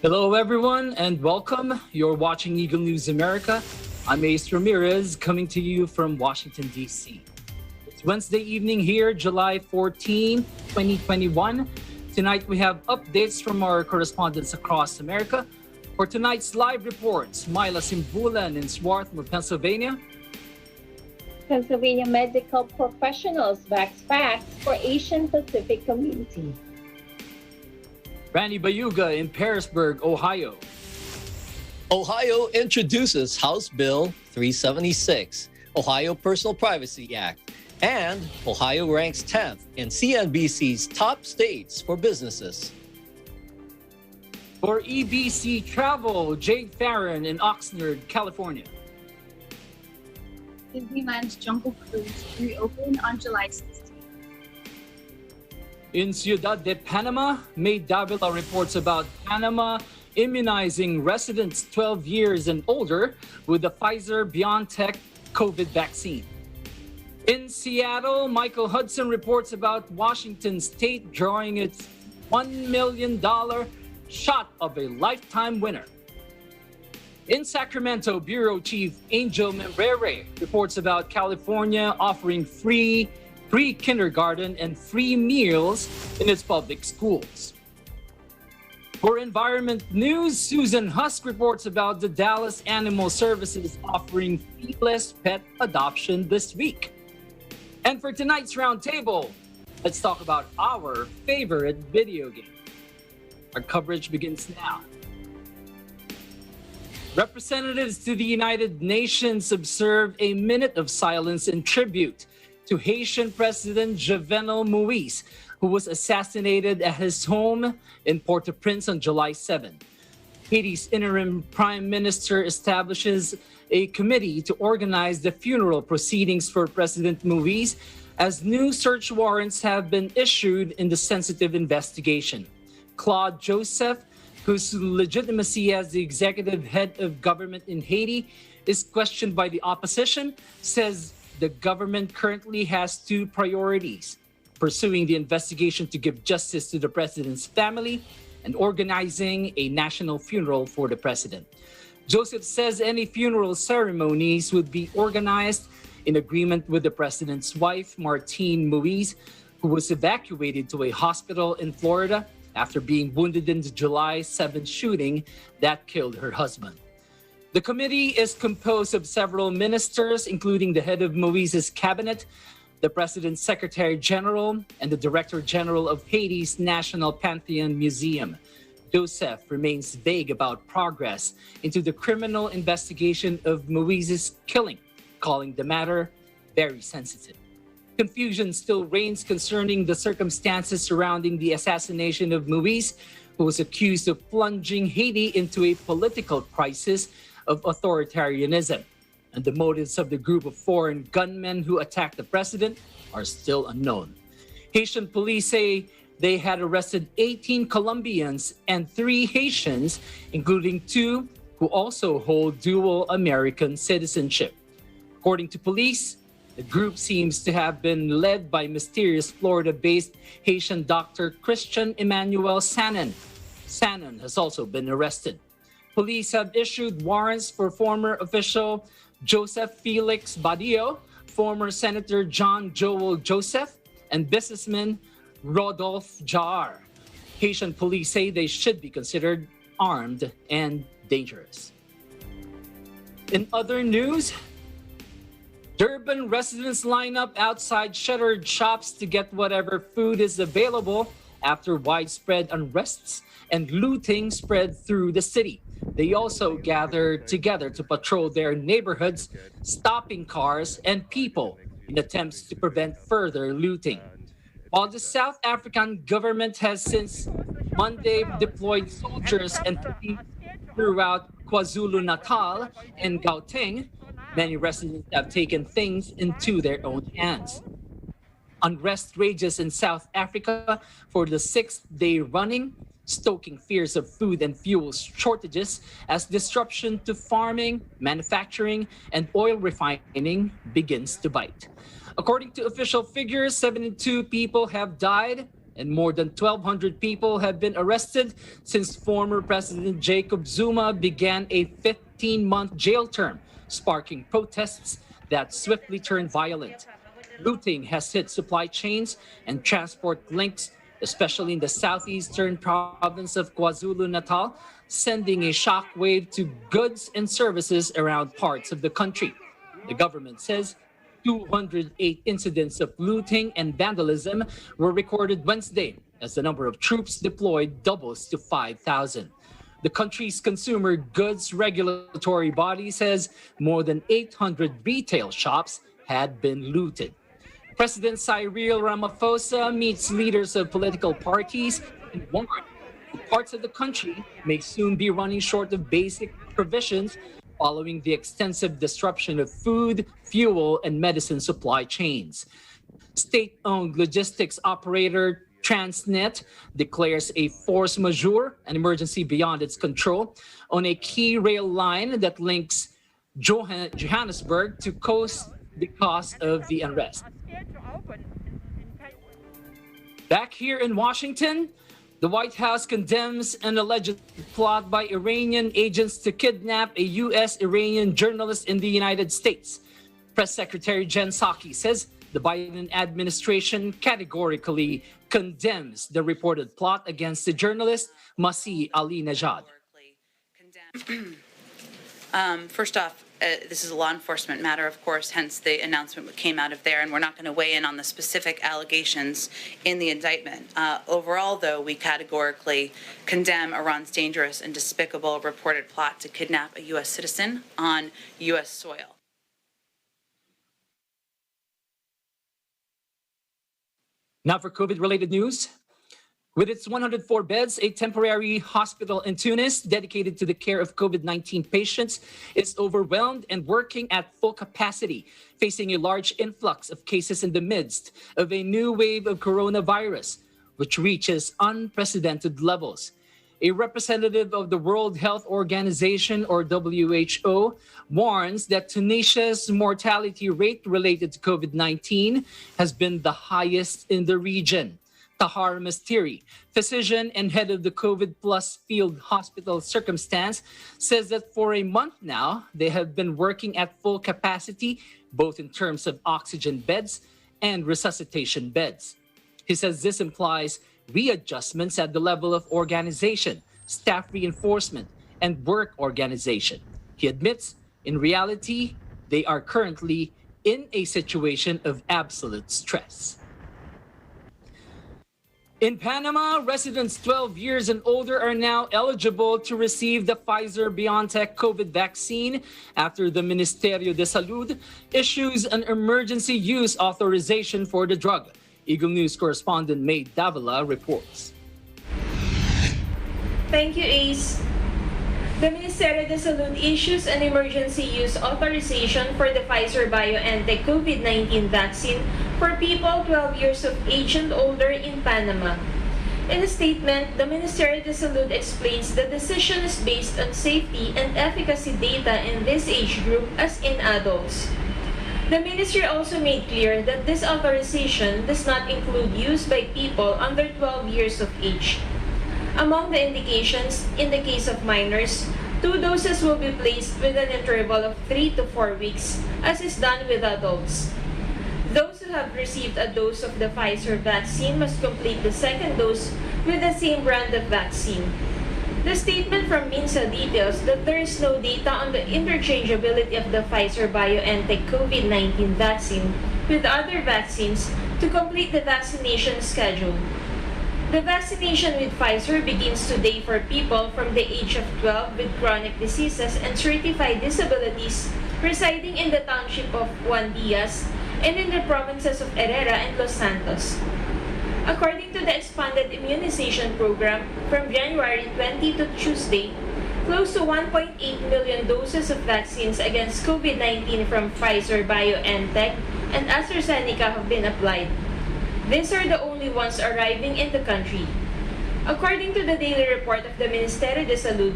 Hello, everyone, and welcome. You're watching Eagle News America. I'm Ace Ramirez, coming to you from Washington, D.C. It's Wednesday evening here, July 14, 2021. Tonight, we have updates from our correspondents across America. For tonight's live reports, Myla Simbulan in Swarthmore, Pennsylvania. Pennsylvania medical professionals vax facts for Asian Pacific community. Randy Bayuga in Parisburg, Ohio. Ohio introduces House Bill 376, Ohio Personal Privacy Act, and Ohio ranks 10th in CNBC's top states for businesses. For EBC Travel, Jade Farron in Oxnard, California. Disneyland's Jungle Cruise reopened on July 16. In Ciudad de Panama, May Davila reports about Panama immunizing residents 12 years and older with the Pfizer-BioNtech COVID vaccine. In Seattle, Michael Hudson reports about Washington State drawing its $1 million shot of a lifetime winner. In Sacramento, Bureau Chief Angel Membrere reports about California offering free pre-kindergarten and free meals in its public schools. For environment news, Susan Husk reports about the Dallas Animal Services offering feeless pet adoption this week. And for tonight's roundtable, let's talk about our favorite video game. Our coverage begins now. Representatives to the United Nations observed a minute of silence in tribute to Haitian President Jovenel Moise, who was assassinated at his home in Port-au-Prince on July 7. Haiti's interim prime minister establishes a committee to organize the funeral proceedings for President Moise as new search warrants have been issued in the sensitive investigation. Claude Joseph, whose legitimacy as the executive head of government in Haiti is questioned by the opposition, says the government currently has two priorities: pursuing the investigation to give justice to the president's family and organizing a national funeral for the president. Joseph says any funeral ceremonies would be organized in agreement with the president's wife, Martine Moise, who was evacuated to a hospital in Florida after being wounded in the July 7th shooting that killed her husband. The committee is composed of several ministers, including the head of Moise's cabinet, the president's secretary general, and the director general of Haiti's National Pantheon Museum. Joseph remains vague about progress into the criminal investigation of Moise's killing, calling the matter very sensitive. Confusion still reigns concerning the circumstances surrounding the assassination of Moise, who was accused of plunging Haiti into a political crisis of authoritarianism. And the motives of the group of foreign gunmen who attacked the president are still unknown. Haitian police say they had arrested 18 Colombians and 3 Haitians, including 2 who also hold dual American citizenship. According to police, the group seems to have been led by mysterious Florida-based Haitian Dr. Christian Emmanuel Sanon. Sanon has also been arrested. Police have issued warrants for former official Joseph Felix Badillo, former Senator John Joel Joseph, and businessman Rodolphe Jar. Haitian police say they should be considered armed and dangerous. In other news, Durban residents line up outside shuttered shops to get whatever food is available after widespread unrests and looting spread through the city. They also gathered together to patrol their neighborhoods, stopping cars and people in attempts to prevent further looting. While the South African government has since Monday deployed soldiers and police throughout KwaZulu-Natal and Gauteng, many residents have taken things into their own hands. Unrest rages in South Africa for the 6th day running, stoking fears of food and fuel shortages as disruption to farming, manufacturing, and oil refining begins to bite. According to official figures, 72 people have died and more than 1,200 people have been arrested since former President Jacob Zuma began a 15-month jail term, sparking protests that swiftly turned violent. Looting has hit supply chains and transport links, especially in the southeastern province of KwaZulu-Natal, sending a shockwave to goods and services around parts of the country. The government says 208 incidents of looting and vandalism were recorded Wednesday, as the number of troops deployed doubles to 5,000. The country's consumer goods regulatory body says more than 800 retail shops had been looted. President Cyril Ramaphosa meets leaders of political parties and warned that parts of the country may soon be running short of basic provisions following the extensive disruption of food, fuel, and medicine supply chains. State-owned logistics operator Transnet declares a force majeure, an emergency beyond its control, on a key rail line that links Johannesburg to coast because of the unrest. Back here in Washington, the White House condemns an alleged plot by Iranian agents to kidnap a U.S.-Iranian journalist in the United States. Press Secretary Jen Psaki says the Biden administration categorically condemns the reported plot against the journalist Masih Ali-Najad. First off, this is a law enforcement matter, of course, hence the announcement came out of there, and we're not going to weigh in on the specific allegations in the indictment. Overall, though, we categorically condemn Iran's dangerous and despicable reported plot to kidnap a U.S. citizen on U.S. soil. Now for COVID-related news. With its 104 beds, a temporary hospital in Tunis dedicated to the care of COVID-19 patients is overwhelmed and working at full capacity, facing a large influx of cases in the midst of a new wave of coronavirus, which reaches unprecedented levels. A representative of the World Health Organization, or WHO, warns that Tunisia's mortality rate related to COVID-19 has been the highest in the region. Tahar Mastiri, physician and head of the COVID Plus Field Hospital Circumstance, says that for a month now, they have been working at full capacity, both in terms of oxygen beds and resuscitation beds. He says this implies readjustments at the level of organization, staff reinforcement, and work organization. He admits, in reality, they are currently in a situation of absolute stress. In Panama, residents 12 years and older are now eligible to receive the Pfizer-BioNtech COVID vaccine after the Ministerio de Salud issues an emergency use authorization for the drug. Eagle News correspondent May Davila reports. Thank you, Ace. The Ministerio de Salud issues an emergency use authorization for the Pfizer-BioNtech COVID-19 vaccine for people 12 years of age and older in Panama. In a statement, the Ministerio de Salud explains the decision is based on safety and efficacy data in this age group as in adults. The ministry also made clear that this authorization does not include use by people under 12 years of age. Among the indications, in the case of minors, 2 doses will be placed with an interval of 3 to 4 weeks, as is done with adults. Those who have received a dose of the Pfizer vaccine must complete the second dose with the same brand of vaccine. The statement from MINSA details that there is no data on the interchangeability of the Pfizer-BioNtech COVID-19 vaccine with other vaccines to complete the vaccination schedule. The vaccination with Pfizer begins today for people from the age of 12 with chronic diseases and certified disabilities residing in the township of Juan Diaz and in the provinces of Herrera and Los Santos. According to the expanded immunization program, from January 20 to Tuesday, close to 1.8 million doses of vaccines against COVID-19 from Pfizer-BioNtech and AstraZeneca have been applied. These are the only ones arriving in the country. According to the daily report of the Ministerio de Salud,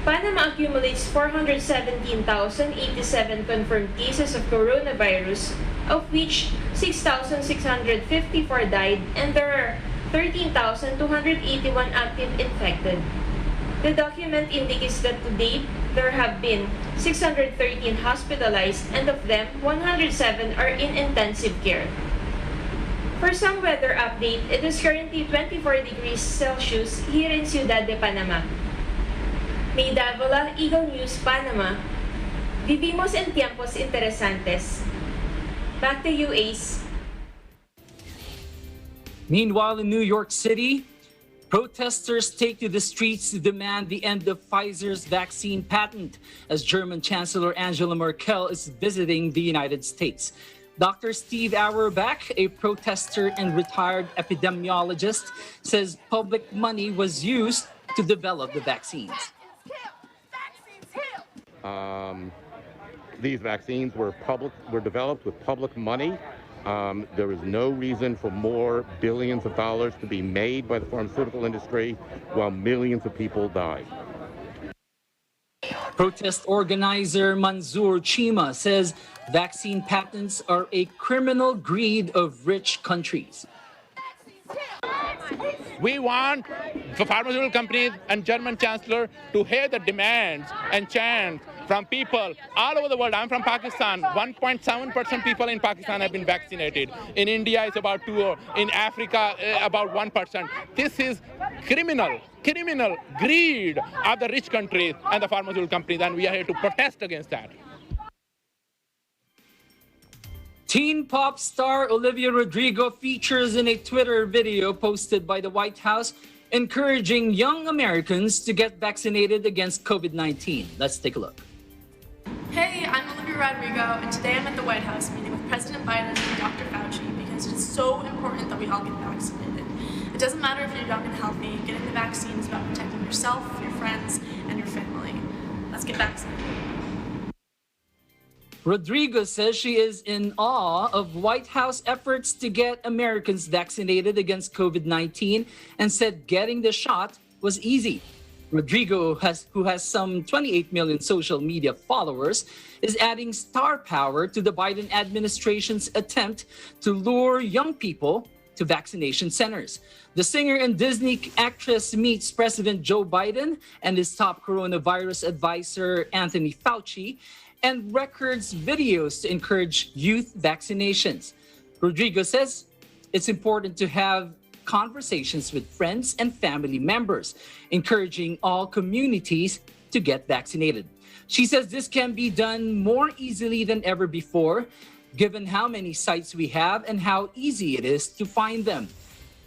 Panama accumulates 417,087 confirmed cases of coronavirus, of which 6,654 died, and there are 13,281 active infected. The document indicates that to date, there have been 613 hospitalized, and of them, 107 are in intensive care. For some weather update, it is currently 24 degrees Celsius here in Ciudad de Panama. May Davola, Eagle News, Panama. Vivimos en tiempos interesantes. Back to you, Ace. Meanwhile, in New York City, protesters take to the streets to demand the end of Pfizer's vaccine patent as German Chancellor Angela Merkel is visiting the United States. Dr. Steve Auerbach, a protester and retired epidemiologist, says public money was used to develop the vaccines. These vaccines were developed with public money. There is no reason for more billions of dollars to be made by the pharmaceutical industry while millions of people die. Protest organizer Manzoor Chima says vaccine patents are a criminal greed of rich countries. We want the pharmaceutical companies and German Chancellor to hear the demands and chants from people all over the world. I'm from Pakistan. 1.7% people in Pakistan have been vaccinated. In India, it's about 2%. In Africa, about 1%. This is criminal greed of the rich countries and the pharmaceutical companies, and we are here to protest against that. Teen pop star Olivia Rodrigo features in a Twitter video posted by the White House encouraging young Americans to get vaccinated against COVID-19. Let's take a look. Hey, I'm Olivia Rodrigo, and today I'm at the White House meeting with President Biden and Dr. Fauci because it's so important that we all get vaccinated. It doesn't matter if you're young and healthy, getting the vaccine is about protecting yourself, your friends, and your family. Let's get vaccinated. Rodrigo says she is in awe of White House efforts to get Americans vaccinated against COVID-19 and said getting the shot was easy. Rodrigo, who has some 28 million social media followers, is adding star power to the Biden administration's attempt to lure young people to vaccination centers. The singer and Disney actress meets President Joe Biden and his top coronavirus advisor, Anthony Fauci, and records videos to encourage youth vaccinations. Rodrigo says it's important to have conversations with friends and family members, encouraging all communities to get vaccinated. She says this can be done more easily than ever before, given how many sites we have and how easy it is to find them.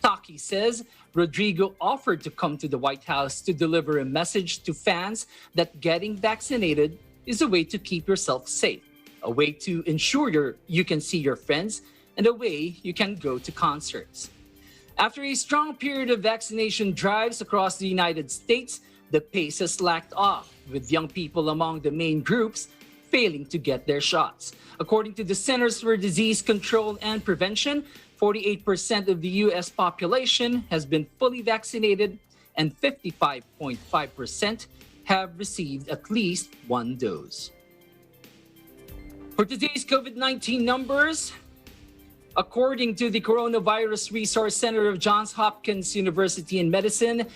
Taki says Rodrigo offered to come to the White House to deliver a message to fans that getting vaccinated is a way to keep yourself safe, a way to ensure you can see your friends, and a way you can go to concerts. After a strong period of vaccination drives across the United States, the pace has slacked off, with young people among the main groups failing to get their shots. According to the Centers for Disease Control and Prevention, 48% of the U.S. population has been fully vaccinated and 55.5% have received at least one dose. For today's COVID-19 numbers, according to the Coronavirus Resource Center of Johns Hopkins University in Medicine,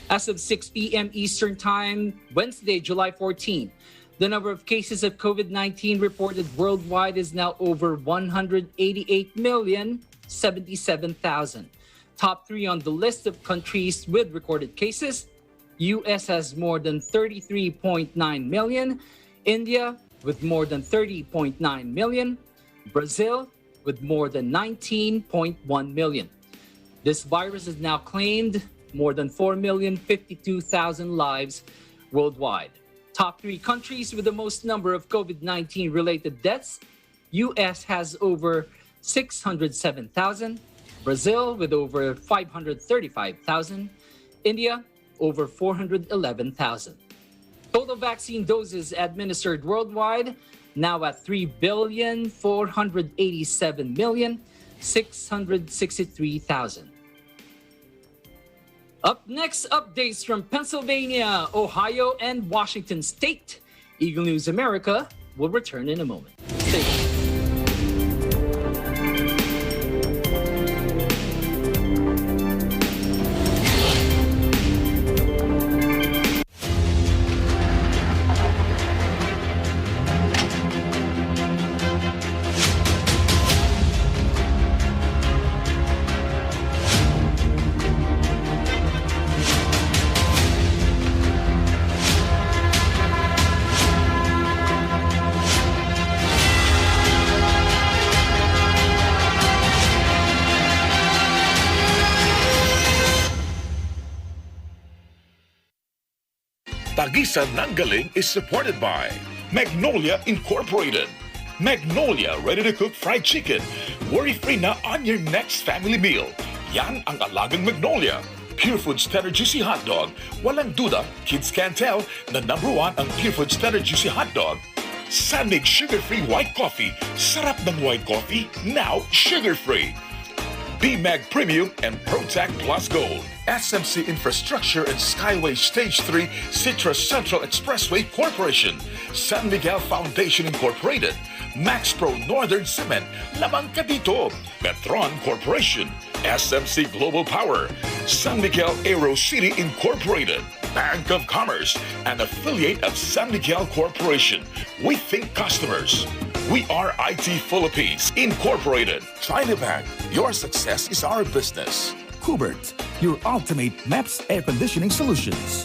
as of 6 p.m. Eastern Time, Wednesday, July 14, the number of cases of COVID-19 reported worldwide is now over 188,077,000. Top 3 on the list of countries with recorded cases: U.S. has more than 33.9 million, India with more than 30.9 million, Brazil with more than 19.1 million. This virus has now claimed more than 4,052,000 lives worldwide. Top 3 countries with the most number of COVID-19 related deaths: U.S. has over 607,000, Brazil with over 535,000, India over 411,000. Total vaccine doses administered worldwide now at 3,487,663,000. Up next, updates from Pennsylvania, Ohio, and Washington State. Eagle News America will return in a moment. Stay tuned. Tagisan ng Galing is supported by Magnolia Incorporated. Magnolia ready-to-cook fried chicken. Worry-free na on your next family meal. Yan ang alagang Magnolia. Pure Foods Tender Juicy Hot Dog. Walang duda, kids can tell na #1 ang Pure Foods Tender Juicy Hot Dog. Sandig sugar-free white coffee. Sarap ng white coffee, now sugar-free. B-Mag Premium and ProTac Plus Gold. SMC Infrastructure and Skyway Stage 3 Citrus Central Expressway Corporation. San Miguel Foundation Incorporated. Max Pro Northern Cement. Lamang ka dito. Metron Corporation. SMC Global Power. San Miguel Aero City Incorporated. Bank of Commerce, an affiliate of San Miguel Corporation. We think customers. We are IT Philippines Incorporated. China Bank, your success is our business. Hubert, your ultimate MAPS air conditioning solutions.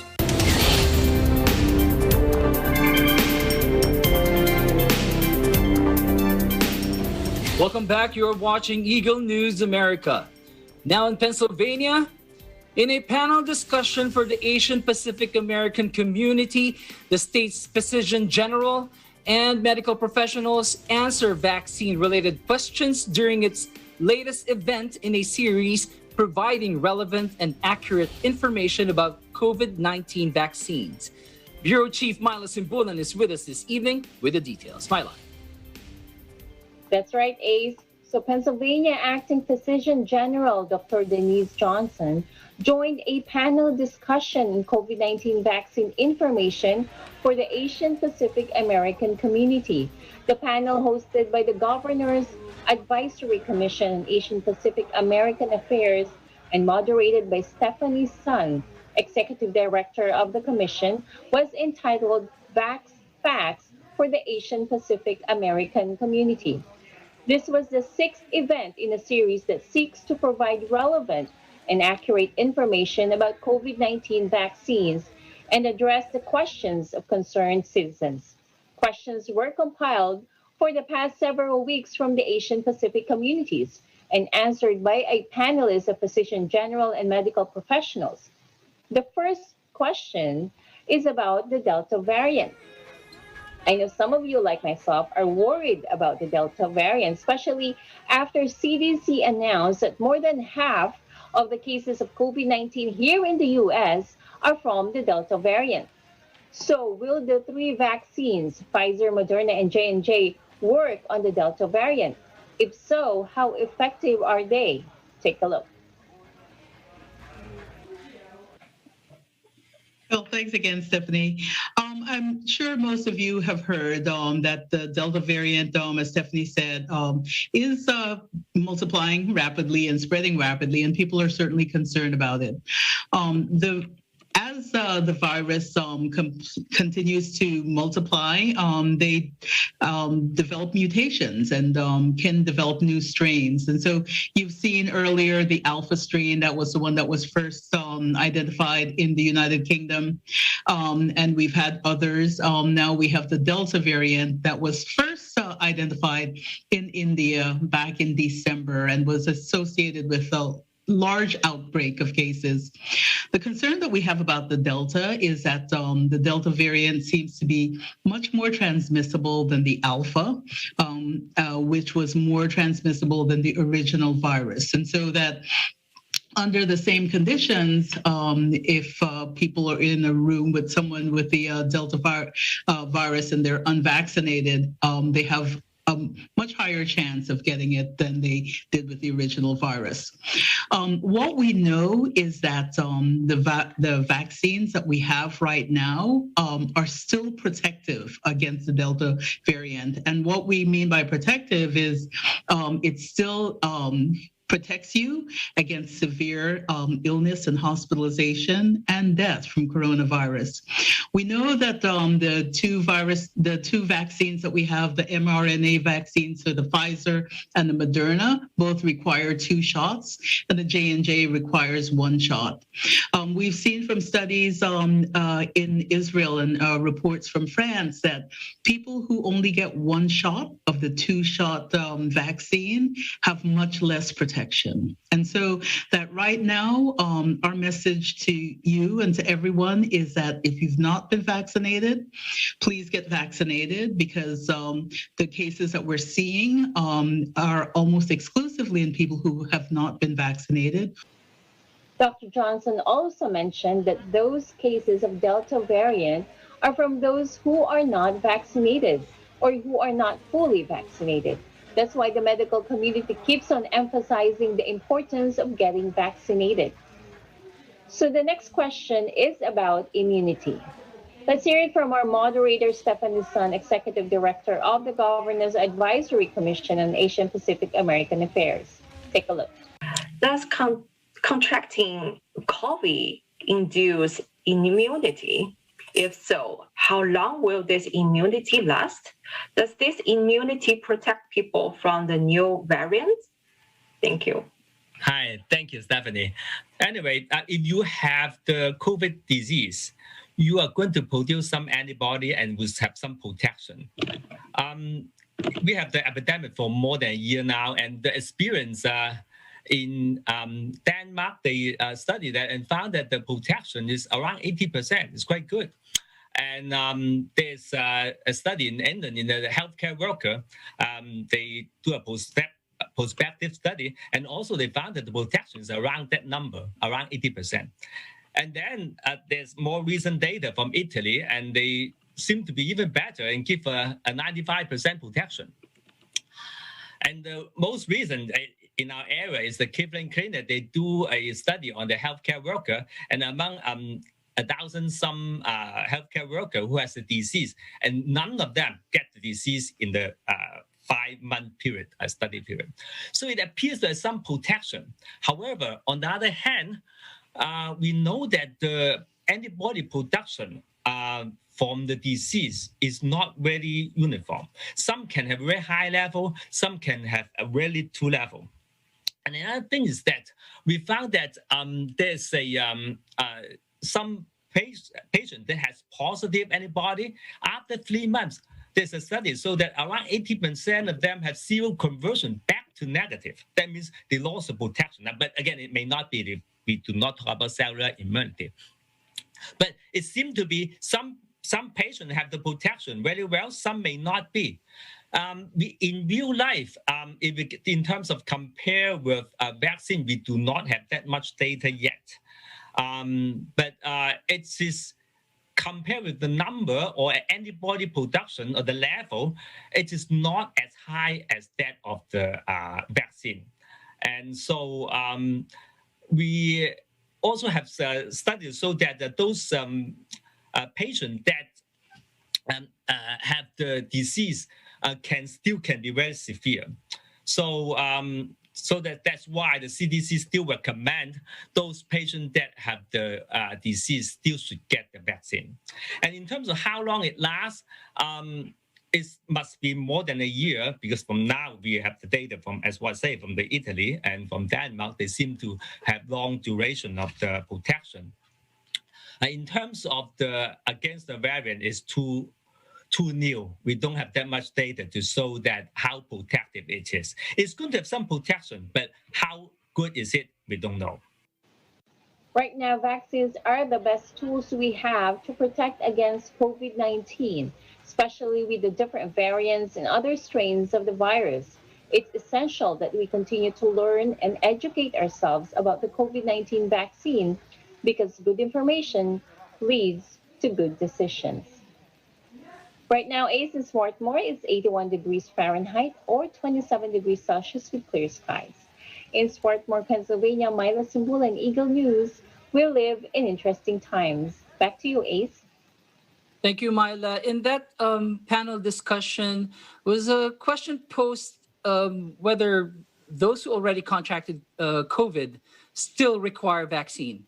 Welcome back. You're watching Eagle News America. Now in Pennsylvania, in a panel discussion for the Asian Pacific American community, the state's physician general and medical professionals answer vaccine-related questions during its latest event in a series providing relevant and accurate information about COVID-19 vaccines. Bureau Chief Myla Simbulan is with us this evening with the details. Myla. That's right, Ace. So Pennsylvania Acting Physician General Dr. Denise Johnson joined a panel discussion on COVID-19 vaccine information for the Asian Pacific American community. The panel, hosted by the Governor's Advisory Commission on Asian Pacific American Affairs and moderated by Stephanie Sun, Executive Director of the Commission, was entitled Vax Facts for the Asian Pacific American Community. This was the 6th event in a series that seeks to provide relevant and accurate information about COVID-19 vaccines and address the questions of concerned citizens. Questions were compiled for the past several weeks from the Asian Pacific communities and answered by a panelist of physician general and medical professionals. The first question is about the Delta variant. I know some of you, like myself, are worried about the Delta variant, especially after CDC announced that more than half of the cases of COVID-19 here in the U.S. are from the Delta variant. So will the 3 vaccines, Pfizer, Moderna, and J&J, work on the Delta variant? If so, how effective are they? Take a look. Well, thanks again, Stephanie. I'm sure most of you have heard that the Delta variant, as Stephanie said, is multiplying rapidly and spreading rapidly, and people are certainly concerned about it. As the virus continues to multiply, they develop mutations and can develop new strains. And so you've seen earlier the Alpha strain, that was the one that was first identified in the United Kingdom. And we've had others. Now we have the Delta variant that was first identified in India back in December and was associated with a large outbreak of cases. The concern that we have about the Delta is that the Delta variant seems to be much more transmissible than the Alpha, which was more transmissible than the original virus. And so that under the same conditions, if people are in a room with someone with the Delta virus and they're unvaccinated, they have a much higher chance of getting it than they did with the original virus. What we know is that the vaccines that we have right now are still protective against the Delta variant. And what we mean by protective is it's still protects you against severe illness and hospitalization and death from coronavirus. We know that the two vaccines that we have, the mRNA vaccines, so the Pfizer and the Moderna, both require 2 shots, and the J&J requires 1 shot. We've seen from studies in Israel and reports from France that people who only get 1 shot of the 2-shot vaccine have much less protection. protection. And so that right now, our message to you and to everyone is that if you've not been vaccinated, please get vaccinated, because the cases that we're seeing are almost exclusively in people who have not been vaccinated. Dr. Johnson also mentioned that those cases of Delta variant are from those who are not vaccinated or who are not fully vaccinated. That's why the medical community keeps on emphasizing the importance of getting vaccinated. So the next question is about immunity. Let's hear it from our moderator, Stephanie Sun, Executive Director of the Governor's Advisory Commission on Asian Pacific American Affairs. Take a look. Does contracting COVID induce immunity? If so, how long will this immunity last? Does this immunity protect people from the new variants? Thank you. Hi, thank you, Stephanie. Anyway, if you have the COVID disease, you are going to produce some antibody and will have some protection. We have the epidemic for more than a year now, and the experience in Denmark, they studied that and found that the protection is around 80%. It's quite good. And there's a study in England in the healthcare worker. They do a prospective study, and also they found that the protection is around that number, around 80%. And then there's more recent data from Italy, and they seem to be even better and give a 95% protection. And the most recent in our area is the Cleveland Clinic. They do a study on the healthcare worker, and among 1,000 some healthcare worker who has the disease, and none of them get the disease in the 5-month period, study period. So it appears there's some protection. However, on the other hand, we know that the antibody production from the disease is not very uniform. Some can have a very high level, some can have a very low level. And another thing is that we found that there's some patient that has positive antibody after 3 months. There's a study so that around 80% of them have zero conversion back to negative. That means they lost the protection. But again, it may not be. We do not talk about cellular immunity. But it seems to be some patients have the protection very well, some may not be. In real life, in terms of compare with vaccine, we do not have that much data yet. But it is compared with the number or antibody production or the level, it is not as high as that of the vaccine. And so we also have studies so that those patients that have the disease can be very severe. So that's why the CDC still recommend those patients that have the disease still should get the vaccine. And in terms of how long it lasts, it must be more than a year, because from now we have the data from, as what I say, from the Italy and from Denmark, they seem to have long duration of the protection. In terms of the against the variant, is too new. We don't have that much data to show that how protective it is. It's going to have some protection, but how good is it? We don't know. Right now, vaccines are the best tools we have to protect against COVID-19, especially with the different variants and other strains of the virus. It's essential that we continue to learn and educate ourselves about the COVID-19 vaccine, because good information leads to good decisions. Right now, ACE in Swarthmore is 81 degrees Fahrenheit or 27 degrees Celsius with clear skies. In Swarthmore, Pennsylvania, Myla Simbul and Eagle News, we live in interesting times. Back to you, Ace. Thank you, Myla. In that panel discussion was a question posed whether those who already contracted COVID still require vaccine.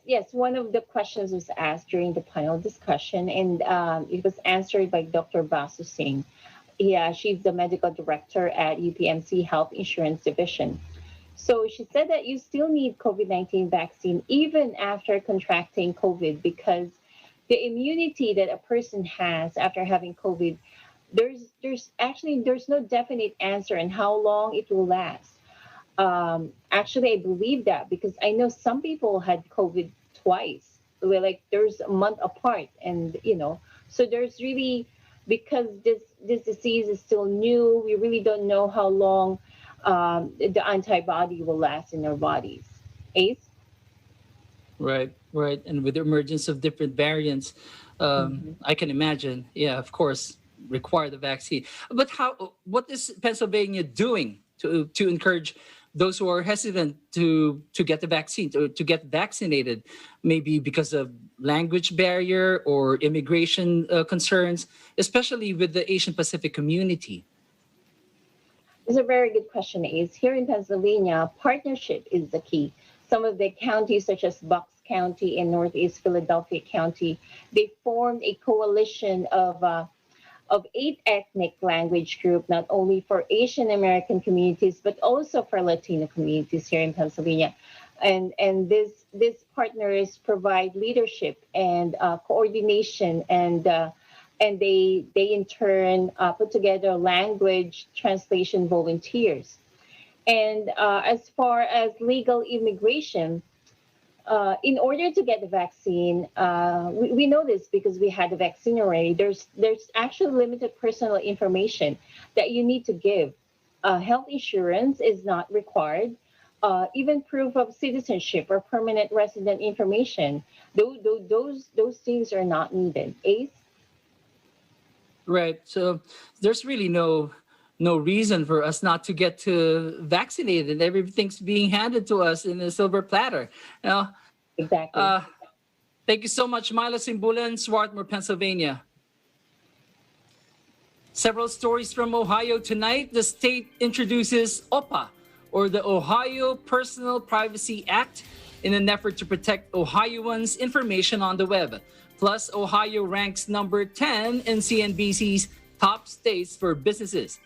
Yes, one of the questions was asked during the panel discussion, and it was answered by Dr. Basu Singh. Yeah, she's the medical director at UPMC Health Insurance Division. So she said that you still need COVID-19 vaccine even after contracting COVID, because the immunity that a person has after having COVID there's no definite answer on how long it will last. Actually, I believe that because I know some people had COVID twice. Where like there's a month apart, and so there's really, because this disease is still new, we really don't know how long the antibody will last in our bodies. Ace? Right, right. And with the emergence of different variants, I can imagine, yeah, of course, require the vaccine. But what is Pennsylvania doing to encourage those who are hesitant to get the vaccine, to get vaccinated, maybe because of language barrier or immigration concerns, especially with the Asian Pacific community? It's a very good question, Ace. Here in Pennsylvania, partnership is the key. Some of the counties, such as Bucks County and Northeast Philadelphia County, they formed a coalition of 8 ethnic language groups, not only for Asian American communities, but also for Latino communities here in Pennsylvania. And these partners provide leadership and coordination, and they in turn put together language translation volunteers. And as far as legal immigration, in order to get the vaccine, we know this because we had the vaccine already. There's actually limited personal information that you need to give. Health insurance is not required. Even proof of citizenship or permanent resident information, those things are not needed. Ace? Right. So there's really no reason for us not to get vaccinated. Everything's being handed to us in a silver platter. Exactly. Thank you so much, Myla Simbulan, Swarthmore, Pennsylvania. Several stories from Ohio tonight. The state introduces OPA, or the Ohio Personal Privacy Act, in an effort to protect Ohioans' information on the web. Plus, Ohio ranks number 10 in CNBC's top states for businesses.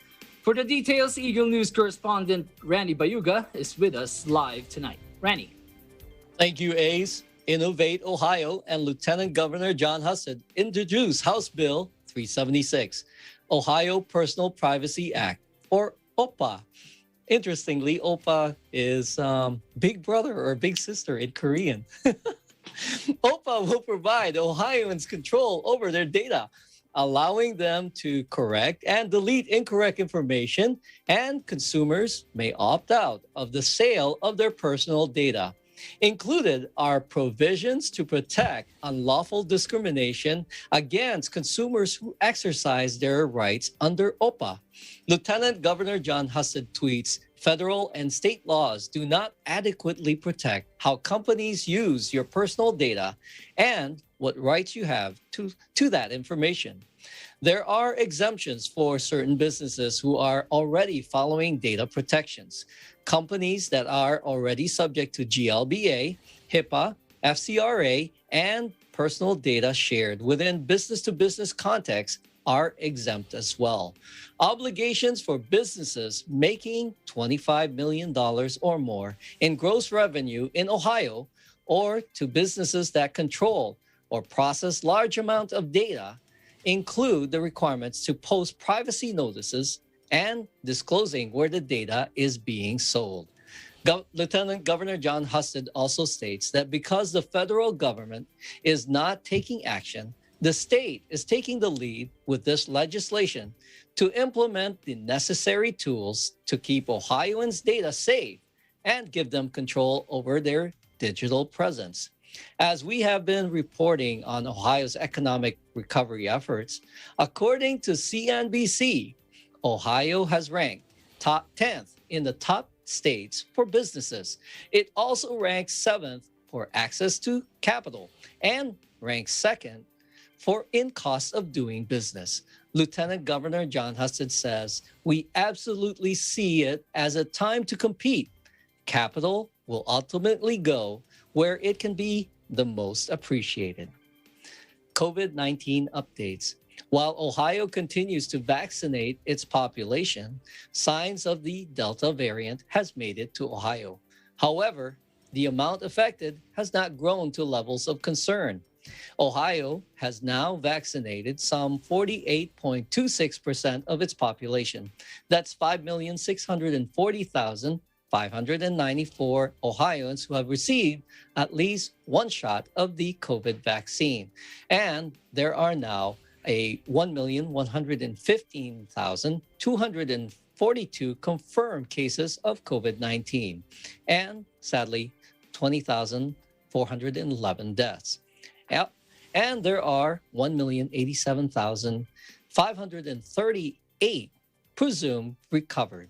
For the details, Eagle News correspondent Randy Bayuga is with us live tonight. Randy. Thank you, Ace. Innovate Ohio and Lieutenant Governor John Husted introduced House Bill 376, Ohio Personal Privacy Act, or OPA. Interestingly, OPA is big brother or big sister in Korean. OPA will provide Ohioans control over their data, allowing them to correct and delete incorrect information, and consumers may opt out of the sale of their personal data. Included are provisions to protect unlawful discrimination against consumers who exercise their rights under OPA. Lieutenant Governor John Husted tweets, "Federal and state laws do not adequately protect how companies use your personal data and what rights you have to that information. There are exemptions for certain businesses who are already following data protections. Companies that are already subject to GLBA, HIPAA, FCRA, and personal data shared within business-to-business context are exempt as well. Obligations for businesses making $25 million or more in gross revenue in Ohio, or to businesses that control or process large amounts of data, include the requirements to post privacy notices and disclosing where the data is being sold." Lieutenant Governor John Husted also states that because the federal government is not taking action, the state is taking the lead with this legislation to implement the necessary tools to keep Ohioans' data safe and give them control over their digital presence. As we have been reporting on Ohio's economic recovery efforts, according to CNBC, Ohio has ranked top 10th in the top states for businesses. It also ranks 7th for access to capital and ranks 2nd for in cost of doing business. Lieutenant Governor John Husted says, "We absolutely see it as a time to compete. Capital will ultimately go where it can be the most appreciated." COVID-19 updates. While Ohio continues to vaccinate its population, signs of the Delta variant has made it to Ohio. However, the amount affected has not grown to levels of concern. Ohio has now vaccinated some 48.26% of its population. That's 5,640,594 Ohioans who have received at least one shot of the COVID vaccine. And there are now a 1,115,242 confirmed cases of COVID-19, and sadly, 20,411 deaths. And there are 1,087,538 presumed recovered.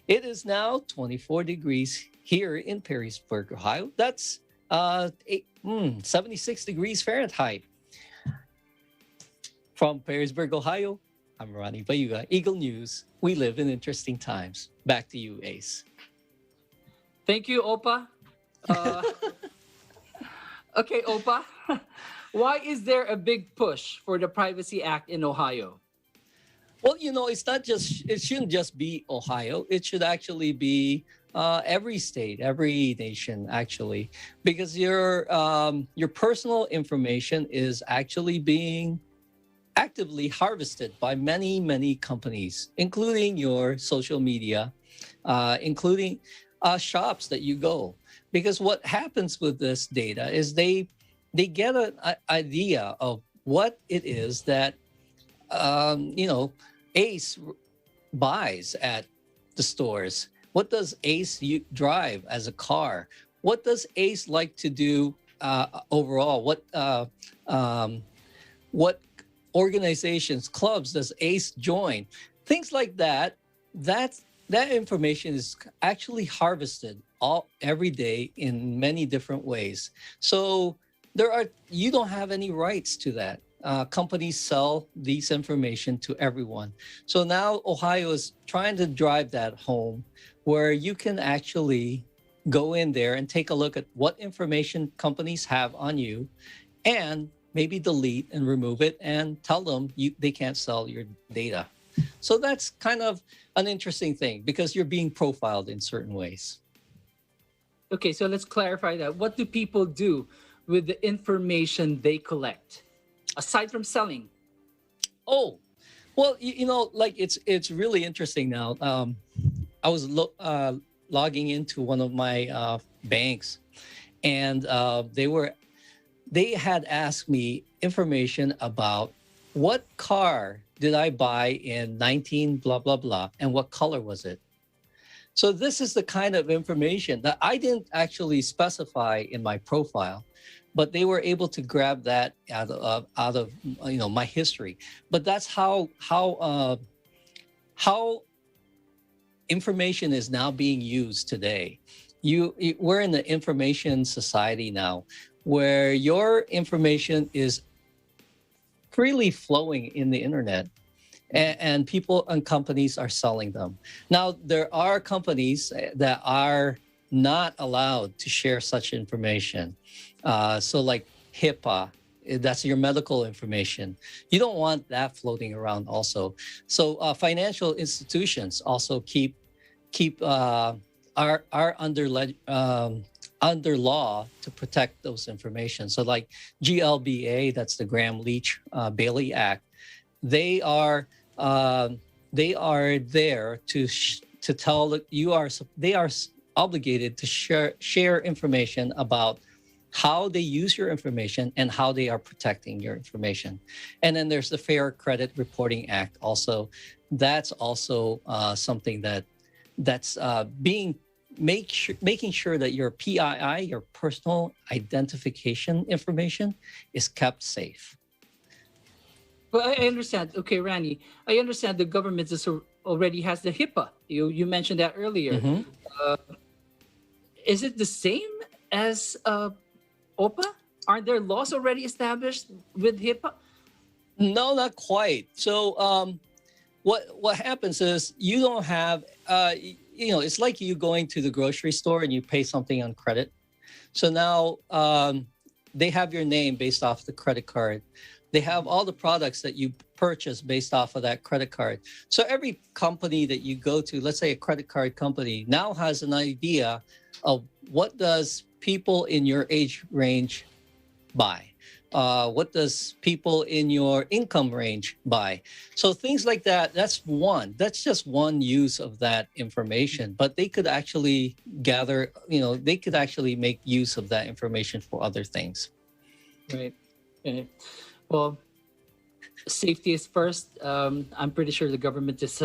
It is now 24 degrees here in Perrysburg, Ohio. That's 76 degrees Fahrenheit. From Perrysburg, Ohio, I'm Ronnie Bayuga, Eagle News. We live in interesting times. Back to you, Ace. Thank you, Opa. Okay, Opa. Why is there a big push for the Privacy Act in Ohio? Well, it shouldn't just be Ohio. It should actually be every state, every nation, actually, because your personal information is actually being actively harvested by many, many companies, including your social media, including shops that you go. Because what happens with this data is they get an idea of what it is that Ace buys at the stores. What does Ace drive as a car? What does Ace like to do overall? What organizations, clubs does Ace join? Things like that. That information is actually harvested every day in many different ways. So you don't have any rights to that. Companies sell these information to everyone. So now Ohio is trying to drive that home, where you can actually go in there and take a look at what information companies have on you, and maybe delete and remove it and tell them they can't sell your data. So that's kind of an interesting thing, because you're being profiled in certain ways. Okay, so let's clarify that. What do people do with the information they collect, aside from selling? Oh, well, it's really interesting now. I was logging into one of my banks, and they had asked me information about what car did I buy in 19 blah, blah, blah, and what color was it? So this is the kind of information that I didn't actually specify in my profile, but they were able to grab that out of my history. But that's how information is now being used today. We're in the information society now, where your information is freely flowing in the internet, and people and companies are selling them. Now, there are companies that are not allowed to share such information. So like HIPAA, that's your medical information. You don't want that floating around also. So financial institutions also are under law to protect those information. So like GLBA, that's the Graham-Leach-Bailey Act. They are there to tell that they are obligated to share information about how they use your information and how they are protecting your information. And then there's the Fair Credit Reporting Act also. That's also something that's making sure that your PII, your personal identification information, is kept safe. Well, I understand. Okay, Randy, I understand the government already has the HIPAA. You mentioned that earlier. Mm-hmm. Is it the same as OPA? Aren't there laws already established with HIPAA? No, not quite. So what happens is you don't have, it's like you going to the grocery store and you pay something on credit. So now they have your name based off the credit card. They have all the products that you purchase based off of that credit card. So every company that you go to, let's say a credit card company, now has an idea of what does people in your age range buy. What does people in your income range buy? So things like that, that's just one use of that information, but they could actually gather, they could actually make use of that information for other things. Right. Okay. Well, safety is first. I'm pretty sure the government is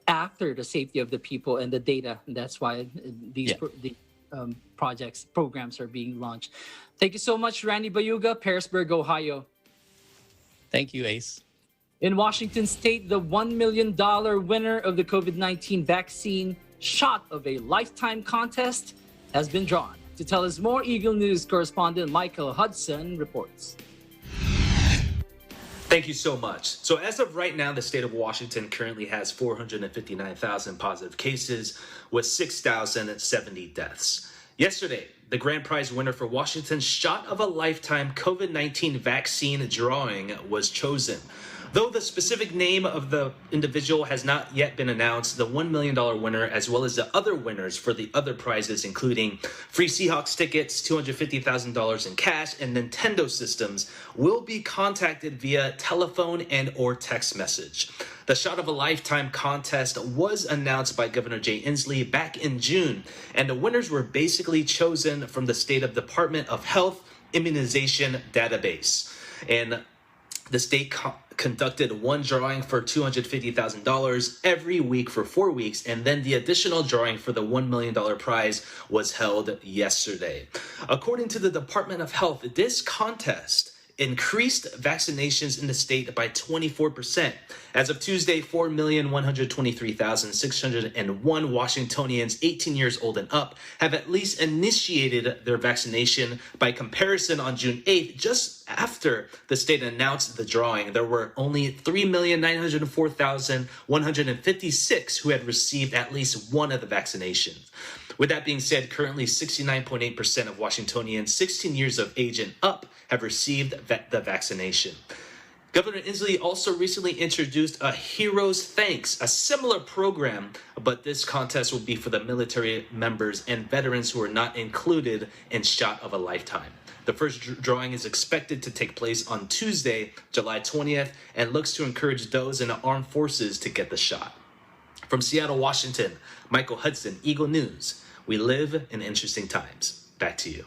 after the safety of the people and the data. And that's why these programs are being launched. Thank you so much, Randy Bayuga, Pearisburg, Ohio. Thank you, Ace. In Washington State, the $1 million winner of the COVID-19 vaccine shot of a lifetime contest has been drawn. To tell us more, Eagle News correspondent Michael Hudson reports. Thank you so much. So as of right now, the state of Washington currently has 459,000 positive cases with 6,070 deaths. Yesterday, the grand prize winner for Washington's shot of a lifetime COVID-19 vaccine drawing was chosen. Though the specific name of the individual has not yet been announced, the $1 million winner, as well as the other winners for the other prizes, including free Seahawks tickets, $250,000 in cash, and Nintendo systems, will be contacted via telephone and or text message. The Shot of a Lifetime contest was announced by Governor Jay Inslee back in June, and the winners were basically chosen from the State of Department of Health Immunization database. And the state conducted one drawing for $250,000 every week for 4 weeks, and then the additional drawing for the $1 million prize was held yesterday. According to the Department of Health, this contest increased vaccinations in the state by 24%. As of Tuesday, 4,123,601 Washingtonians 18 years old and up have at least initiated their vaccination. By comparison, on June 8th, just after the state announced the drawing, there were only 3,904,156 who had received at least one of the vaccinations. With that being said, currently 69.8% of Washingtonians 16 years of age and up have received the vaccination. Governor Inslee also recently introduced a Heroes Thanks, a similar program, but this contest will be for the military members and veterans who are not included in Shot of a Lifetime. The first drawing is expected to take place on Tuesday, July 20th, and looks to encourage those in the armed forces to get the shot. From Seattle, Washington, Michael Hudson, Eagle News. We live in interesting times. Back to you.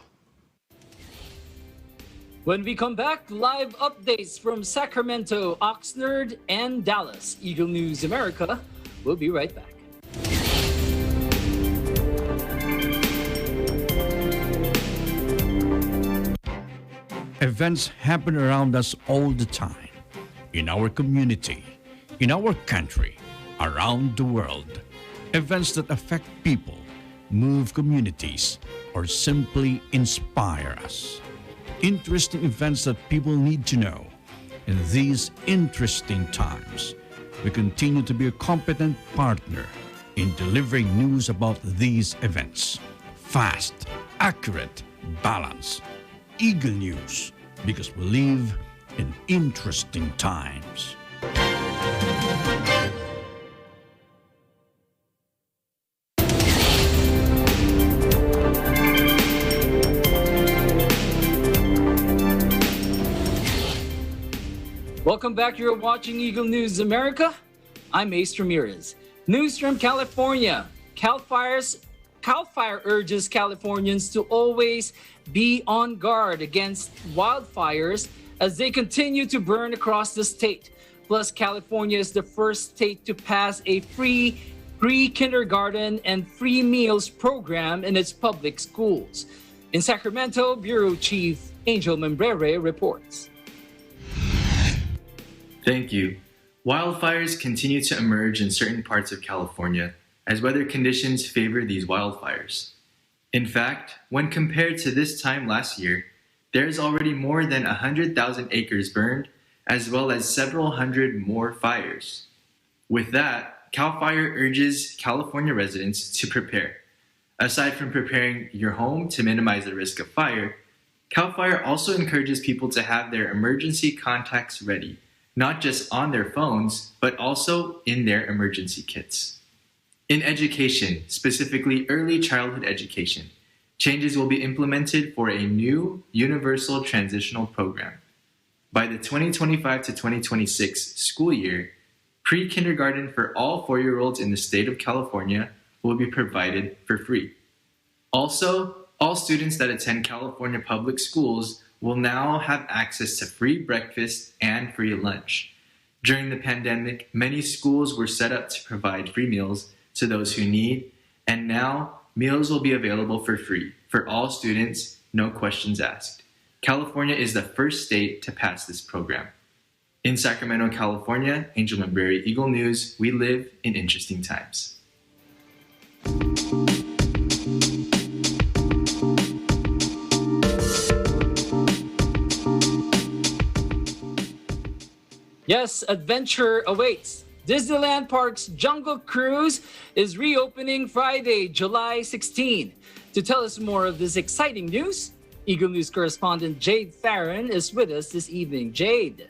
When we come back, live updates from Sacramento, Oxnard, and Dallas. Eagle News America. We'll be right back. Events happen around us all the time. In our community, in our country, around the world. Events that affect people, move communities, or simply inspire us. Interesting events that people need to know. In these interesting times, we continue to be a competent partner in delivering news about these events. Fast, accurate, balanced. Eagle News, because we live in interesting times. Welcome back. You're watching Eagle News America. I'm Ace Ramirez. News from California. Cal Fire urges Californians to always be on guard against wildfires as they continue to burn across the state. Plus, California is the first state to pass a free pre-kindergarten and free meals program in its public schools. In Sacramento, Bureau Chief Angel Membrere reports. Thank you. Wildfires continue to emerge in certain parts of California as weather conditions favor these wildfires. In fact, when compared to this time last year, there is already more than 100,000 acres burned, as well as several hundred more fires. With that, CAL FIRE urges California residents to prepare. Aside from preparing your home to minimize the risk of fire, CAL FIRE also encourages people to have their emergency contacts ready, not just on their phones, but also in their emergency kits. In education, specifically early childhood education, Changes will be implemented for a new universal transitional program. By the 2025 to 2026 school year, pre-kindergarten for all 4-year-olds in the state of California will be provided for free. Also, all students that attend California public schools will now have access to free breakfast and free lunch. During the pandemic, many schools were set up to provide free meals to those who need, and now meals will be available for free for all students, no questions asked. California is the first state to pass this program. In Sacramento, California, Angel Maberi, Eagle News, we live in interesting times. Yes, adventure awaits. Disneyland Park's Jungle Cruise is reopening Friday, July 16. To tell us more of this exciting news, Eagle News correspondent Jade Farron is with us this evening. Jade.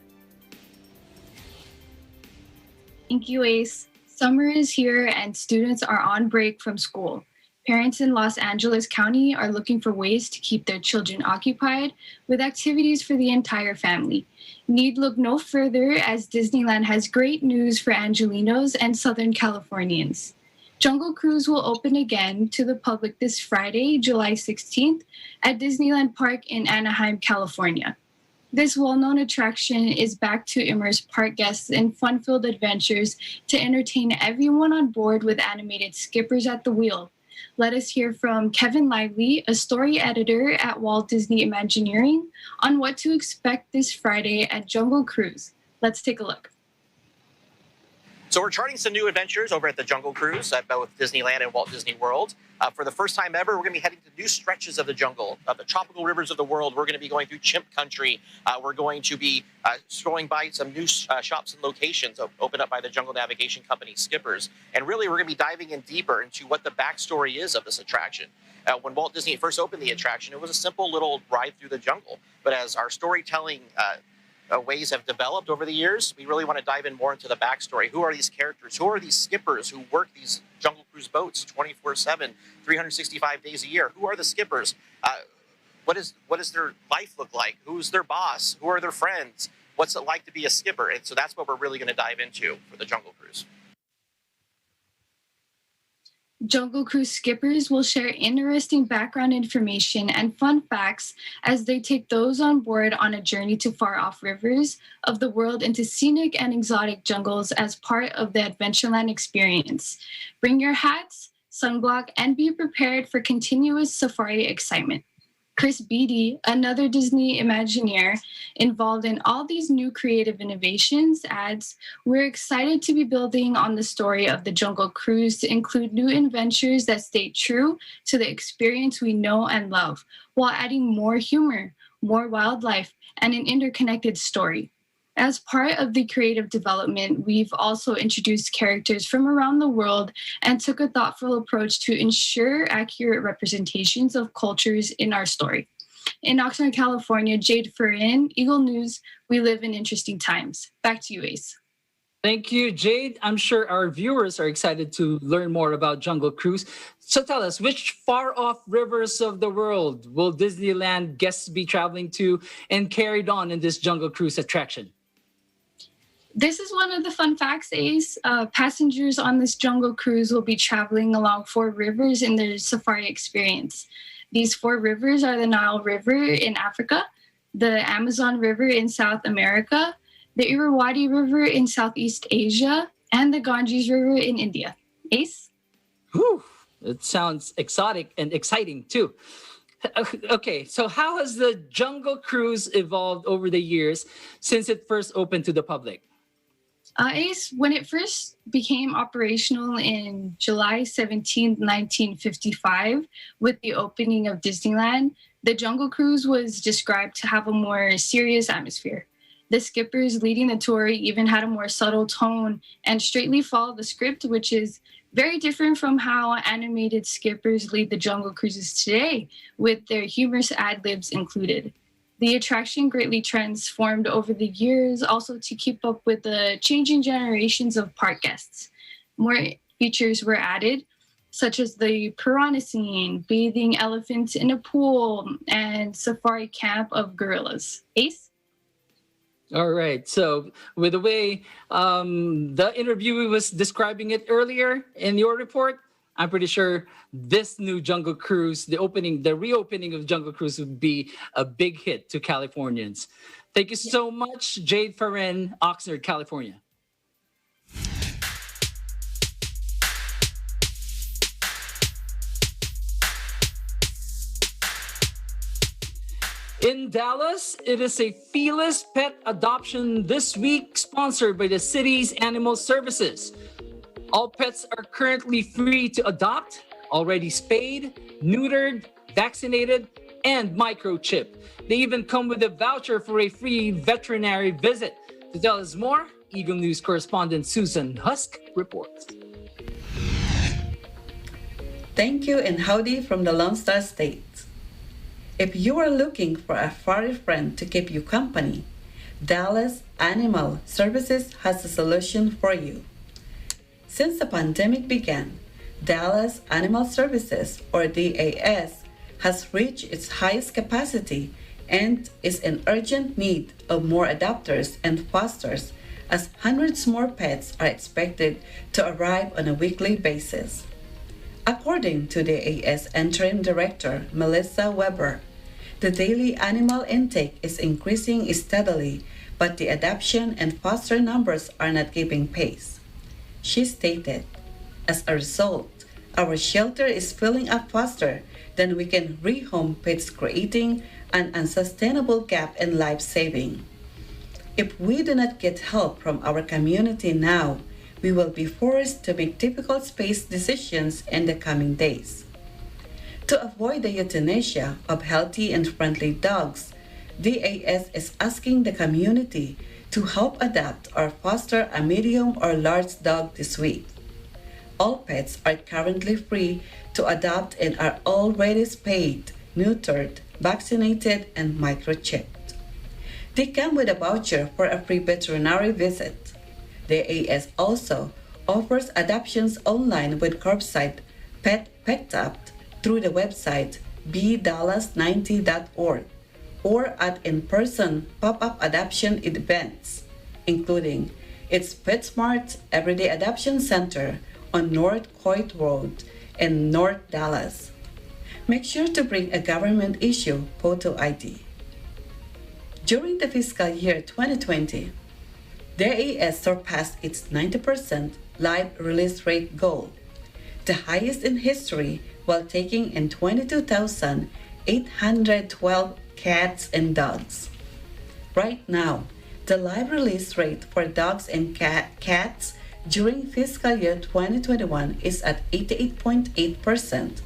Thank you, Ace. Summer is here and students are on break from school. Parents in Los Angeles County are looking for ways to keep their children occupied with activities for the entire family. Need look no further as Disneyland has great news for Angelinos and Southern Californians. Jungle Cruise will open again to the public this Friday, July 16th at Disneyland Park in Anaheim, California. This well-known attraction is back to immerse park guests in fun-filled adventures to entertain everyone on board with animated skippers at the wheel. Let us hear from Kevin Lively, a story editor at Walt Disney Imagineering, on what to expect this Friday at Jungle Cruise. Let's take a look. So we're charting some new adventures over at the Jungle Cruise at both Disneyland and Walt Disney World. For the first time ever, we're going to be heading to new stretches of the jungle, of the tropical rivers of the world. We're going to be going through chimp country. We're going to be going by some new shops and locations opened up by the Jungle Navigation Company skippers. And really, we're going to be diving in deeper into what the backstory is of this attraction. When Walt Disney first opened the attraction, it was a simple little ride through the jungle. But as our storytelling ways have developed over the years, we really want to dive in more into the backstory. Who are these characters? Who are these skippers who work these Jungle Cruise boats 24/7, 365 days a year? Who are the skippers? What does their life look like? Who's their boss? Who are their friends? What's it like to be a skipper? And so that's what we're really going to dive into for the Jungle Cruise. Jungle Cruise skippers will share interesting background information and fun facts as they take those on board on a journey to far-off rivers of the world into scenic and exotic jungles as part of the Adventureland experience. Bring your hats, sunblock, and be prepared for continuous safari excitement. Chris Beatty, another Disney Imagineer involved in all these new creative innovations, adds, "We're excited to be building on the story of the Jungle Cruise to include new adventures that stay true to the experience we know and love, while adding more humor, more wildlife, and an interconnected story." As part of the creative development, we've also introduced characters from around the world and took a thoughtful approach to ensure accurate representations of cultures in our story. In Oxnard, California, Jade Farron, Eagle News, we live in interesting times. Back to you, Ace. Thank you, Jade. I'm sure our viewers are excited to learn more about Jungle Cruise. So tell us, which far-off rivers of the world will Disneyland guests be traveling to and carried on in this Jungle Cruise attraction? This is one of the fun facts, Ace. Passengers on this Jungle Cruise will be traveling along 4 rivers in their safari experience. These 4 rivers are the Nile River in Africa, the Amazon River in South America, the Irrawaddy River in Southeast Asia, and the Ganges River in India. Ace? Whew, it sounds exotic and exciting too. Okay, so how has the Jungle Cruise evolved over the years since it first opened to the public? Ace, when it first became operational in July 17, 1955, with the opening of Disneyland, the Jungle Cruise was described to have a more serious atmosphere. The skippers leading the tour even had a more subtle tone and straightly followed the script, which is very different from how animated skippers lead the Jungle Cruises today, with their humorous ad-libs included. The attraction greatly transformed over the years, also to keep up with the changing generations of park guests. More features were added. such as the piranha scene, bathing elephants in a pool, and safari camp of gorillas. Ace? All right. So with the way the interviewee was describing it earlier in your report, I'm pretty sure this new Jungle Cruise, the reopening of Jungle Cruise would be a big hit to Californians. Thank you so much, Jade Farren, Oxnard, California. In Dallas, it is a feeless pet adoption this week, sponsored by the city's animal services. All pets are currently free to adopt, already spayed, neutered, vaccinated, and microchipped. They even come with a voucher for a free veterinary visit. To tell us more, Eagle News correspondent Susan Husk reports. Thank you and howdy from the Lone Star State. If you are looking for a furry friend to keep you company, Dallas Animal Services has a solution for you. Since the pandemic began, Dallas Animal Services, or DAS, has reached its highest capacity and is in urgent need of more adopters and fosters, as hundreds more pets are expected to arrive on a weekly basis. According to DAS Interim Director Melissa Weber, the daily animal intake is increasing steadily, but the adoption and foster numbers are not keeping pace. She stated, "As a result, our shelter is filling up faster than we can rehome pets, creating an unsustainable gap in life saving. If we do not get help from our community now, we will be forced to make difficult space decisions in the coming days." To avoid the euthanasia of healthy and friendly dogs, DAS is asking the community to help adopt or foster a medium or large dog this week. All pets are currently free to adopt and are already spayed, neutered, vaccinated, and microchipped. They come with a voucher for a free veterinary visit. DAS also offers adoptions online with curbside pet picked up through the website bdallas90.org or at in-person pop-up adoption events, including its PetSmart Everyday Adoption Center on North Coit Road in North Dallas. Make sure to bring a government-issue photo ID. During the fiscal year 2020, DAS surpassed its 90% live release rate goal, the highest in history, while taking in 22,812 cats and dogs. Right now, the live release rate for dogs and cats during fiscal year 2021 is at 88.8%,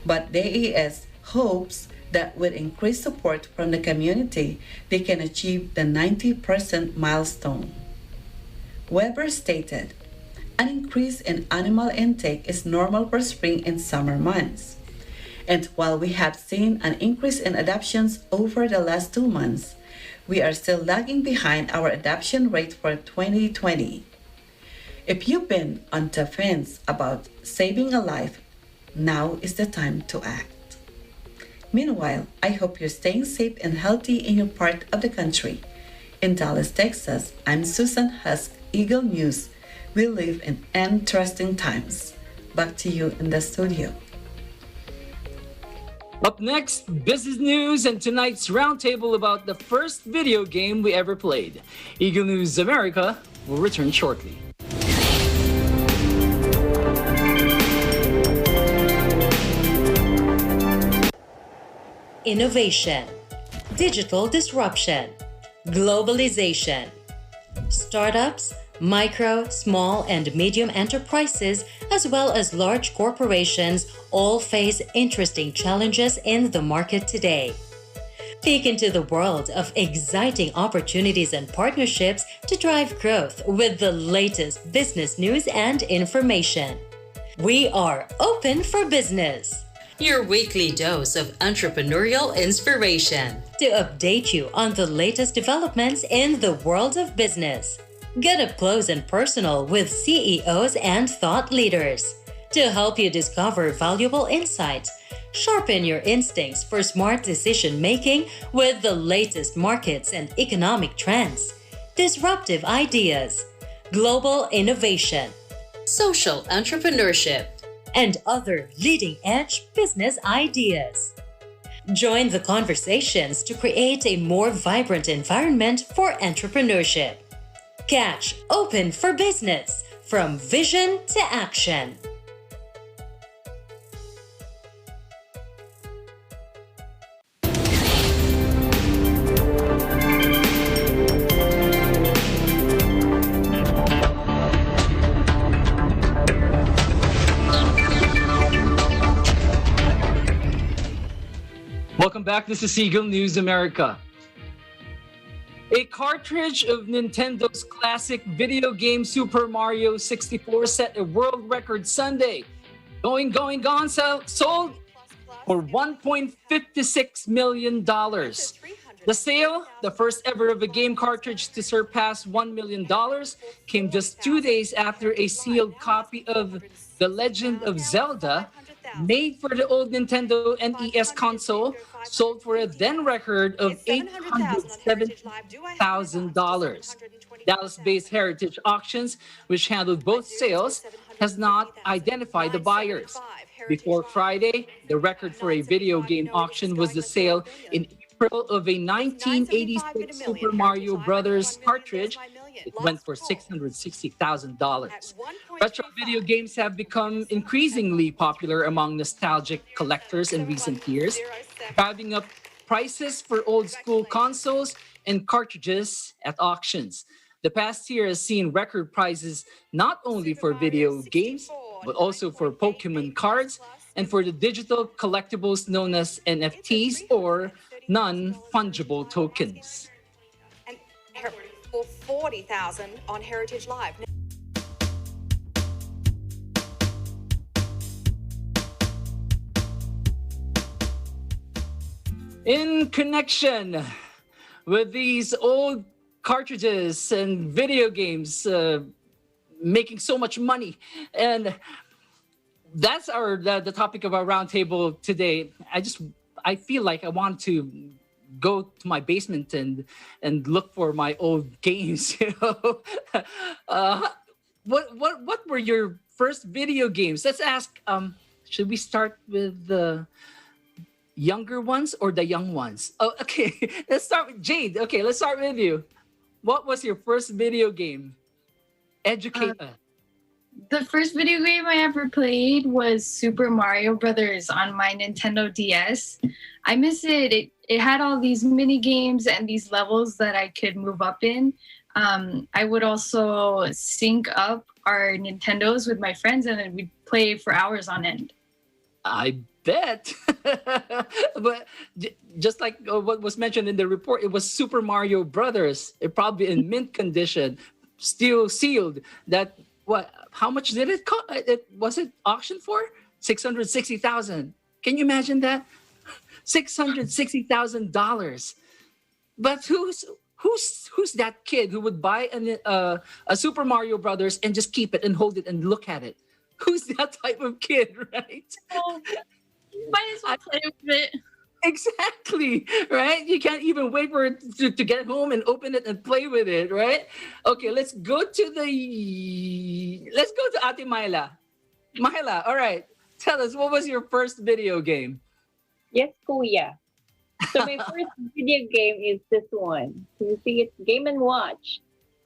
but DAS hopes that with increased support from the community, they can achieve the 90% milestone. Weber stated, "An increase in animal intake is normal for spring and summer months. And while we have seen an increase in adoptions over the last 2 months, we are still lagging behind our adoption rate for 2020. If you've been on the fence about saving a life, now is the time to act." Meanwhile, I hope you're staying safe and healthy in your part of the country. In Dallas, Texas, I'm Susan Husk, Eagle News. We live in interesting times. Back to you in the studio. Up next, business news and tonight's roundtable about the first video game we ever played. Eagle News America will return shortly. Innovation, digital disruption, globalization. Startups, micro, small, and medium enterprises, as well as large corporations, all face interesting challenges in the market today. Peek into the world of exciting opportunities and partnerships to drive growth with the latest business news and information. We are open for business. Your weekly dose of entrepreneurial inspiration to update you on the latest developments in the world of business. Get up close and personal with CEOs and thought leaders. to help you discover valuable insights. Sharpen your instincts for smart decision making with the latest markets and economic trends, disruptive ideas, global innovation, social entrepreneurship, and other leading edge business ideas. Join the conversations to create a more vibrant environment for entrepreneurship. Catch Open for Business, from vision to action. Welcome back. This is Seagull News America. A cartridge of Nintendo's classic video game Super Mario 64 set a world record Sunday. Gone, sold for $1.56 million. The sale, the first ever of a game cartridge to surpass $1 million, came just 2 days after a sealed copy of The Legend of Zelda, made for the old Nintendo NES console, sold for a then record of $870,000. Dallas-based Heritage Auctions, which handled both sales, has not identified the buyers. Before Friday, the record for a video game auction was the sale in April of a 1986 Super Mario Brothers cartridge. It went for $660,000. Retro video games have become increasingly popular among nostalgic collectors in recent years, driving up prices for old-school consoles and cartridges at auctions. The past year has seen record prices not only for video games, but also for Pokemon cards and for the digital collectibles known as NFTs, or non-fungible tokens. For $40,000 on Heritage Live. In connection with these old cartridges and video games making so much money, and that's the topic of our roundtable today. I feel like I want to go to my basement and look for my old games. What were your first video games? Let's ask. Should we start with the younger ones or the young ones? Oh, okay. Let's start with Jade. Okay, let's start with you. What was your first video game? Educate us. The first video game I ever played was Super Mario Brothers on my Nintendo DS. I miss it. It had all these mini games and these levels that I could move up in. I would also sync up our Nintendos with my friends, and then we'd play for hours on end. I bet. But just like what was mentioned in the report, it was Super Mario Brothers. It probably in mint condition, still sealed. That what? How much did it cost? Was it auctioned for? $660,000. Can you imagine that? $660,000. But who's that kid who would buy a Super Mario Brothers and just keep it and hold it and look at it? Who's that type of kid, right? Oh, might as well play with it. Exactly, right? You can't even wait for it to get home and open it and play with it, right? Okay, let's go to Ate Myla. Myla, all right. Tell us, what was your first video game? Yes, Kuya. So my first video game is this one. You see, it's Game & Watch,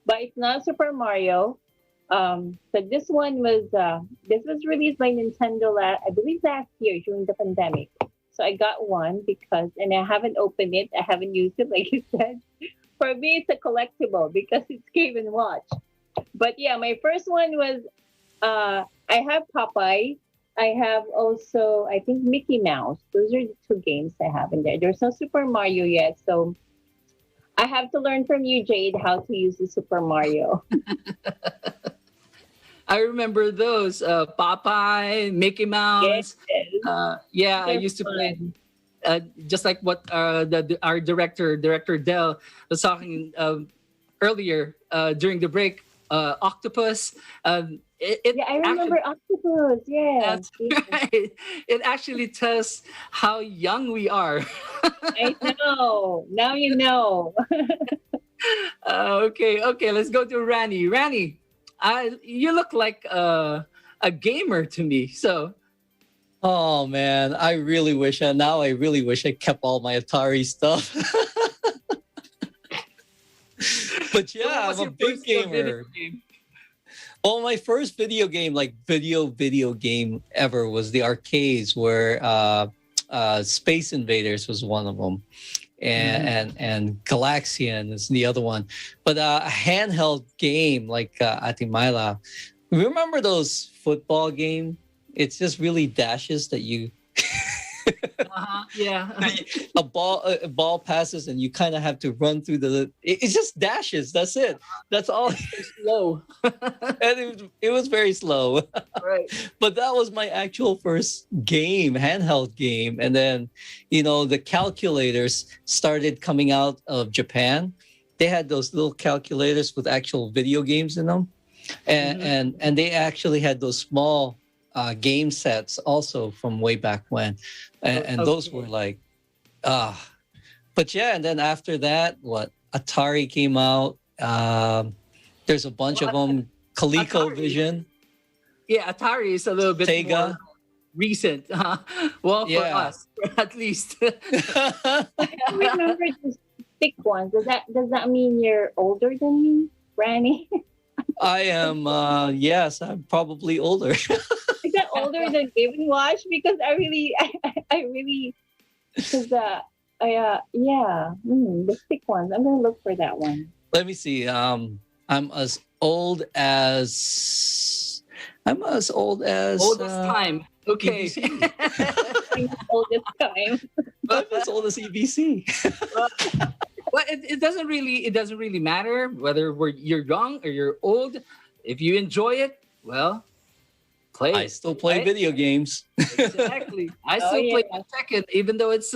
but it's not Super Mario. So this one was released by Nintendo, I believe last year during the pandemic. So I got one and I haven't opened it. I haven't used it, like you said. For me, it's a collectible because it's Game & Watch. But yeah, my first one was, I have Popeye. I have also, I think, Mickey Mouse. Those are the two games I have in there. There's no Super Mario yet. So I have to learn from you, Jade, how to use the Super Mario. I remember those, Popeye, Mickey Mouse. Yes. I used to play, just like what our Director Del was talking earlier during the break, Octopus. Yeah, I remember octopus. Yeah. That's right. It actually tells how young we are. I know. Now you know. Okay. Let's go to Rani. Rani, you look like a gamer to me. So, Oh man, I really wish I kept all my Atari stuff. But yeah, what was I'm a your big first video gamer. game? Well, my first video game, like video game ever, was the arcades where Space Invaders was one of them, and Galaxian is the other one. But a handheld game like Atimaila. Remember those football game? It's just really dashes that you. Yeah. A ball passes and you kind of have to run through it's just dashes. That's it. That's all. Slow. And it was very slow. Right. But that was my actual first game, handheld game. And then, the calculators started coming out of Japan. They had those little calculators with actual video games in them. And they actually had those small game sets also from way back when. And those were like, but yeah, and then after that, Atari came out. There's a bunch of them. ColecoVision. Yeah, Atari is a little bit Sega. more recent. Well, for us, at least. I remember the thick ones. Does that mean you're older than me, Rani? I am, yes, I'm probably older. Is that older than Game & Watch? Because I really, because the thick ones. I'm gonna look for that one. Let me see. I'm as old as Oldest time. Okay. Oldest time. I'm as old as EBC. Well, it doesn't really matter whether you're young or you're old. If you enjoy it, well, play. I still play video games. Exactly. I still play Tekken, even though it's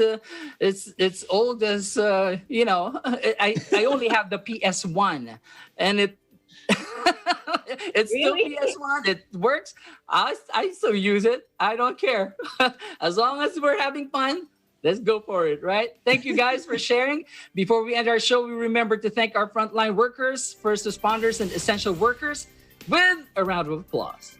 old as I only have the PS1, and it's still PS1. It works. I still use it. I don't care. As long as we're having fun, let's go for it, right? Thank you guys for sharing. Before we end our show, we remember to thank our frontline workers, first responders, and essential workers with a round of applause.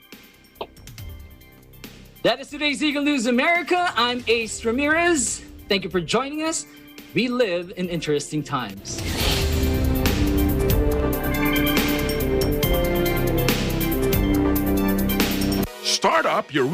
That is today's Eagle News America. I'm Ace Ramirez. Thank you for joining us. We live in interesting times. Start up your